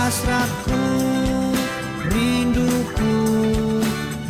hasratku, rinduku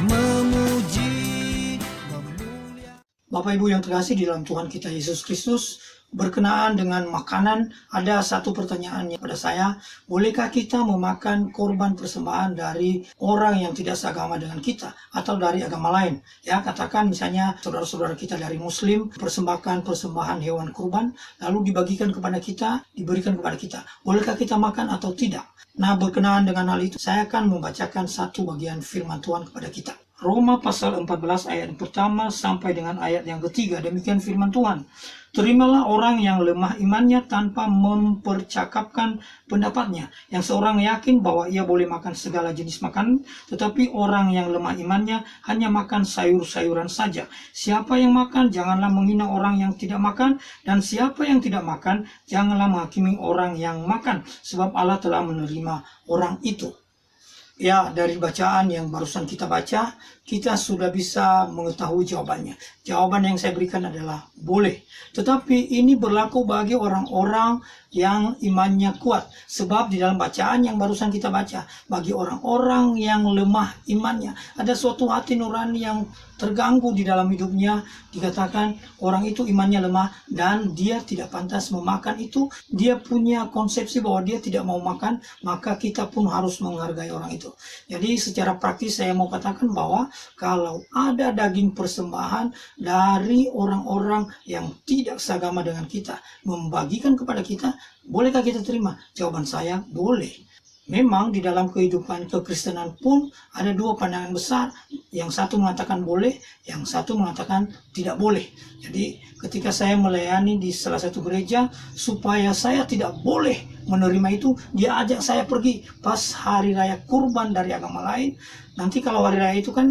memuji, memulia. Bapak Ibu yang terkasih di dalam Tuhan kita Yesus Kristus, berkenaan dengan makanan, ada satu pertanyaan pada saya, bolehkah kita memakan korban persembahan dari orang yang tidak seagama dengan kita atau dari agama lain? Ya, katakan misalnya saudara-saudara kita dari Muslim persembahkan persembahan hewan kurban, lalu dibagikan kepada kita, diberikan kepada kita. Bolehkah kita makan atau tidak? Nah, berkenaan dengan hal itu, saya akan membacakan satu bagian firman Tuhan kepada kita. Roma pasal 14 ayat yang pertama sampai dengan ayat yang ketiga. Demikian firman Tuhan. Terimalah orang yang lemah imannya tanpa mempercakapkan pendapatnya. Yang seorang yakin bahwa ia boleh makan segala jenis makanan, tetapi orang yang lemah imannya hanya makan sayur-sayuran saja. Siapa yang makan, janganlah menghina orang yang tidak makan, dan siapa yang tidak makan, janganlah menghakimi orang yang makan, sebab Allah telah menerima orang itu. Ya, dari bacaan yang barusan kita baca, kita sudah bisa mengetahui jawabannya. Jawaban yang saya berikan adalah boleh. Tetapi ini berlaku bagi orang-orang yang imannya kuat. Sebab di dalam bacaan yang barusan kita baca, bagi orang-orang yang lemah imannya, ada suatu hati nurani yang terganggu di dalam hidupnya, dikatakan orang itu imannya lemah dan dia tidak pantas memakan itu. Dia punya konsepsi bahwa dia tidak mau makan, maka kita pun harus menghargai orang itu. Jadi secara praktis saya mau katakan bahwa kalau ada daging persembahan dari orang-orang yang tidak seagama dengan kita, membagikan kepada kita, bolehkah kita terima? Jawaban saya, boleh. Memang di dalam kehidupan kekristenan pun ada dua pandangan besar. Yang satu mengatakan boleh, yang satu mengatakan tidak boleh. Jadi ketika saya melayani di salah satu gereja, supaya saya tidak boleh menerima itu, dia ajak saya pergi pas hari raya kurban dari agama lain. Nanti kalau hari raya itu kan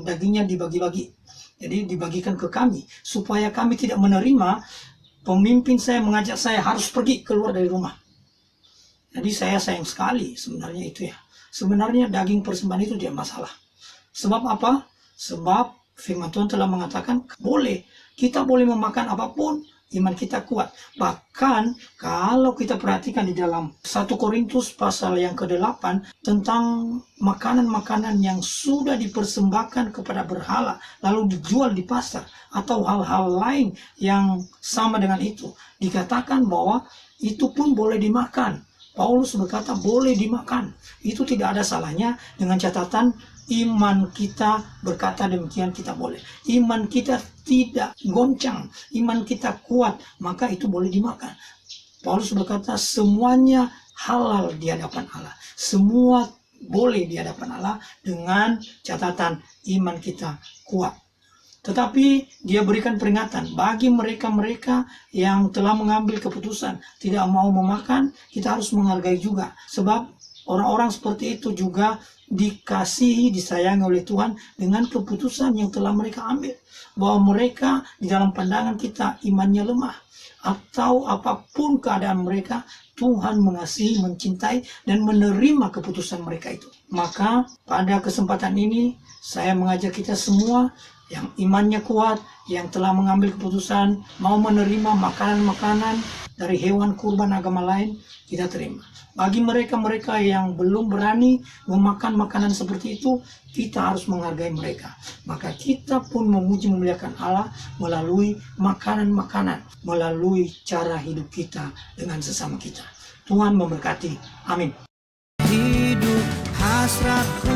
dagingnya dibagi-bagi. Jadi dibagikan ke kami, supaya kami tidak menerima. Pemimpin saya mengajak saya harus pergi keluar dari rumah. Jadi saya sayang sekali sebenarnya itu ya. Sebenarnya daging persembahan itu tidak masalah. Sebab apa? Sebab firman Tuhan telah mengatakan boleh. Kita boleh memakan apapun, iman kita kuat. Bahkan kalau kita perhatikan di dalam 1 Korintus pasal yang ke-8 tentang makanan-makanan yang sudah dipersembahkan kepada berhala lalu dijual di pasar atau hal-hal lain yang sama dengan itu, dikatakan bahwa itu pun boleh dimakan. Paulus berkata boleh dimakan. Itu tidak ada salahnya, dengan catatan iman kita berkata demikian, kita boleh. Iman kita tidak goncang, iman kita kuat, maka itu boleh dimakan. Paulus berkata semuanya halal di hadapan Allah. Semua boleh di hadapan Allah dengan catatan iman kita kuat. Tetapi dia berikan peringatan bagi mereka-mereka yang telah mengambil keputusan tidak mau memakan, kita harus menghargai juga. Sebab orang-orang seperti itu juga dikasihi, disayangi oleh Tuhan dengan keputusan yang telah mereka ambil. Bahwa mereka di dalam pandangan kita imannya lemah, atau apapun keadaan mereka, Tuhan mengasihi, mencintai, dan menerima keputusan mereka itu. Maka pada kesempatan ini saya mengajak kita semua yang imannya kuat, yang telah mengambil keputusan mau menerima makanan-makanan dari hewan kurban agama lain, kita terima. Bagi mereka-mereka yang belum berani memakan makanan seperti itu, kita harus menghargai mereka. Maka kita pun memuji memuliakan Allah melalui makanan-makanan, melalui cara hidup kita dengan sesama kita. Tuhan memberkati. Amin. Hidup hasratku,